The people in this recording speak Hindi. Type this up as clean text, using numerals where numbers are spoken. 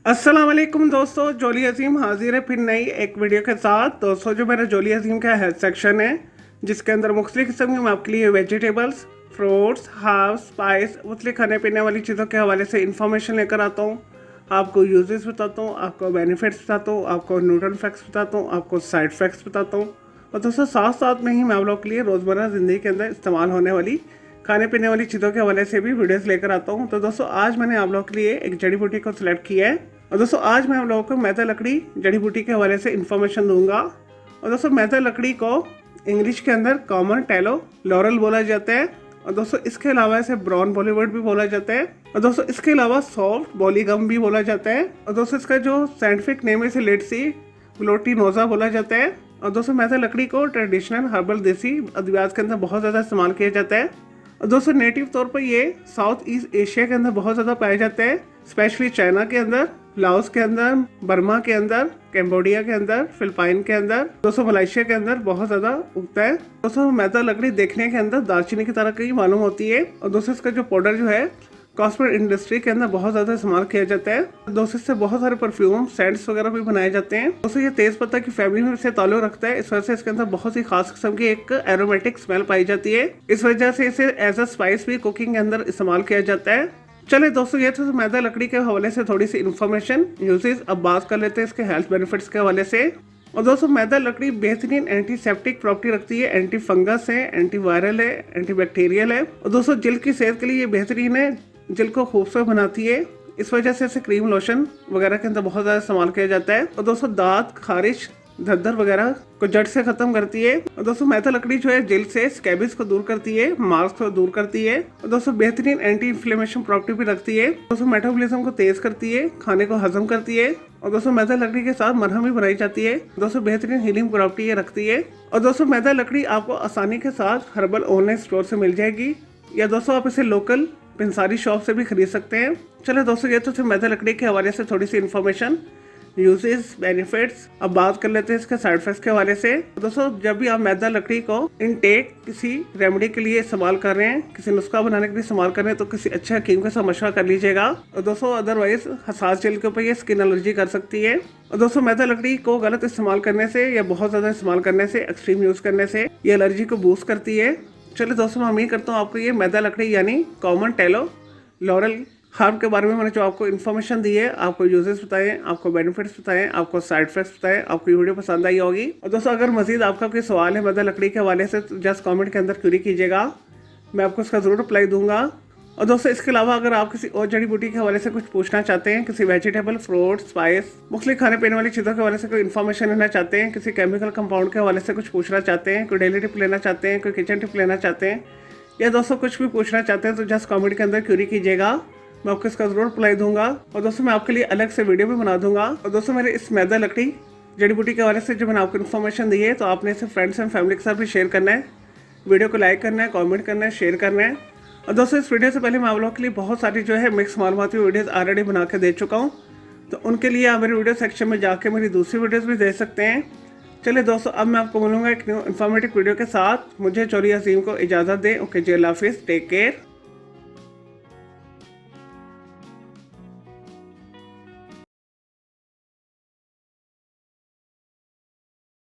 अस्सलाम वालेकुम दोस्तों, जोली अजीम हाजिर है फिर नई एक वीडियो के साथ। दोस्तों, जो मेरा जोली अजीम का हेल्थ सेक्शन है जिसके अंदर मुख्तलिफ़ किस्म की मैं आपके लिए वेजिटेबल्स, फ्रूट्स, हर्ब्स, स्पाइस, मुख्तलिफ़ खाने पीने वाली चीज़ों के हवाले से इन्फॉर्मेशन लेकर आता हूँ। आपको यूजेस बताता हूँ, आपको बेनिफिट्स बताता हूँ, आपको न्यूट्रल फैक्ट्स बताता हूँ, आपको साइड फैक्ट्स बताता हूँ। और दोस्तों, साथ साथ में ही मैं आप लोगों के लिए रोज़मर्रा ज़िंदगी के अंदर इस्तेमाल होने वाली खाने पीने वाली चीज़ों के हवाले से भी वीडियोस लेकर आता हूँ। तो दोस्तों, आज मैंने आप लोगों के लिए एक जड़ी बूटी को सिलेक्ट किया है। और दोस्तों, आज मैं आप लोगों को मैदा लकड़ी जड़ी बूटी के हवाले से इन्फॉर्मेशन दूंगा। और दोस्तों, मैदा लकड़ी को इंग्लिश के अंदर कॉमन टैलो लॉरल बोला जाता है। और दोस्तों, इसके अलावा इसे ब्राउन बॉलीवुड भी बोला जाता है। और दोस्तों, इसके अलावा सॉफ्ट बॉलीगम भी बोला जाता है। और दोस्तों, इसका जो साइंटिफिक नेम है इसे लेट्सी ग्लोटिनोजा बोला जाता है। और दोस्तों, मैदा लकड़ी को ट्रेडिशनल हर्बल देसी अद्वियात के अंदर बहुत ज़्यादा इस्तेमाल किया जाता है। और दोस्तों, नेटिव तौर पर ये साउथ ईस्ट एशिया के अंदर बहुत ज़्यादा पाया जाता है, स्पेशली चाइना के अंदर, लाओस के अंदर, बर्मा के अंदर, कैम्बोडिया के अंदर, फिलिपाइन के अंदर, दोस्तों मलेशिया के अंदर बहुत ज़्यादा उगता है। दोस्तों, मैदा लकड़ी देखने के अंदर दालचीनी की तरह की मालूम होती है। और दोस्तों, इसका जो पाउडर जो है कॉस्मेटिक इंडस्ट्री के अंदर बहुत ज़्यादा इस्तेमाल किया जाता है। दोस्तों, इससे बहुत सारे परफ्यूम, सेंट्स वगैरह भी बनाए जाते हैं। दोस्तों, ये तेज पत्ता की फैमिली में से ताल्लुक रखता है, इस वजह से इसके अंदर बहुत सी खास किस्म की एक एरोमेटिक स्मेल पाई जाती है। इस वजह से इसे एज अ स्पाइस भी कुकिंग के अंदर इस्तेमाल किया जाता है। चले दोस्तों, ये तो मैदा लकड़ी के हवाले से थोड़ी सी इन्फॉर्मेशन यूजेस। अब बात कर लेते हैं इसके हेल्थ बेनिफिट्स के हवाले से। और दोस्तों, मैदा लकड़ी बेहतरीन एंटीसेप्टिक प्रॉपर्टी रखती है, एंटी फंगस है, एंटी वायरल है, एंटी बैक्टीरियल है। और दोस्तों, जिल्द की सेहत के लिए ये बेहतरीन है, जिल्द को खूबसूरत बनाती है। इस वजह से इसे क्रीम लोशन वगैरह के अंदर बहुत ज़्यादा इस्तेमाल किया जाता है। और दोस्तों, दांत खारिश, धद्दर वगैरह को जड़ से खत्म करती है। और दोस्तों, मैदा लकड़ी जो है जिल्द से स्कैबिस को दूर करती है, मार्क्स को दूर करती है। और दोस्तों, बेहतरीन एंटी इन्फ्लेमेशन प्रॉपर्टी भी रखती है। दोस्तों, मेटाबॉलिज्म को तेज करती है, खाने को हजम करती है। और दोस्तों, मैदा लकड़ी के साथ मरहम भी बनाई जाती है। दोस्तों, बेहतरीन हीलिंग प्रॉपर्टी ये रखती है। और दोस्तों, मैदा लकड़ी आपको आसानी के साथ हर्बल ऑनलाइन स्टोर से मिल जाएगी, या दोस्तों आप इसे लोकल पिंसारी शॉप से भी खरीद सकते हैं। चलो दोस्तों, ये तो सिर्फ मैदा लकड़ी के हवाले से थोड़ी सी इन्फॉर्मेशन, यूजेस, बेनिफिट्स। अब बात कर लेते हैं इसके साइड इफेक्ट्स के हवाले से। दोस्तों, जब भी आप मैदा लकड़ी को इनटेक किसी रेमेडी के लिए इस्तेमाल कर रहे हैं, किसी नुस्खा बनाने के लिए इस्तेमाल कर रहे हैं, तो किसी अच्छे हकीम के साथ मशवरा कर लीजिएगा। और दोस्तों, अदरवाइज हसास जल्द के ऊपर ये स्किन एलर्जी कर सकती है। और दोस्तों, मैदा लकड़ी को गलत इस्तेमाल करने से या बहुत ज़्यादा इस्तेमाल करने से, एक्सट्रीम यूज़ करने से ये एलर्जी को बूस्ट करती है। चलिए दोस्तों, मैं उम्मीद करता हूँ आपको ये मैदा लकड़ी यानी कॉमन टैलो लॉरल हर्ब के बारे में मैंने जो आपको इन्फॉर्मेशन दी है, आपको यूजेस बताएं, आपको बेनिफिट्स बताएं, आपको साइड इफेक्ट्स बताएं, आपको ये वीडियो पसंद आई होगी। और दोस्तों, अगर मजीद आपका कोई सवाल है मैदा लकड़ी के हवाले से, तो जस्ट कमेंट के अंदर क्वेरी कीजिएगा, मैं आपको उसका ज़रूर रिप्लाई दूंगा। और दोस्तों, इसके अलावा अगर आप किसी और जड़ी बूटी के हवाले से कुछ पूछना चाहते हैं, किसी वेजिटेबल, फ्रूट, स्पाइस, मुख्तलिफ खाने पीने वाली चीज़ों के हवाले से कोई इन्फॉर्मेशन लेना चाहते हैं, किसी केमिकल कंपाउंड के हवाले से कुछ पूछना चाहते हैं, कोई डेली टिप लेना चाहते हैं, कोई किचन टिप लेना चाहते हैं, या दोस्तों कुछ भी पूछना चाहते हैं, तो जस्ट कमेंट के अंदर क्वेरी कीजिएगा, मैं आपको इसका ज़रूर रिप्लाई दूंगा। और दोस्तों, मैं आपके लिए अलग से वीडियो भी बना दूंगा। और दोस्तों, मेरे इस मैदा लकड़ी जड़ी बूटी के हवाले से जो मैंने आपको इन्फॉर्मेशन दी है, तो आपने इसे फ्रेंड्स एंड फैमिली के साथ भी शेयर करना है, वीडियो को लाइक करना है, कमेंट करना है, शेयर करना है। और दोस्तों, इस वीडियो से पहले मैं आप लोगों के लिए बहुत सारी जो है मिक्स मालूमाती वीडियोज़ ऑलरेडी बना के दे चुका हूँ, तो उनके लिए आप मेरे वीडियो सेक्शन में जाके मेरी दूसरी वीडियोज़ भी देख सकते हैं। चलिए दोस्तों, अब मैं आपको मिलूंगा एक न्यू इन्फॉर्मेटिव वीडियो के साथ। मुझे जोली अजीम को इजाज़त दें। ओके जी, अल्लाह हाफिज़, टेक केयर।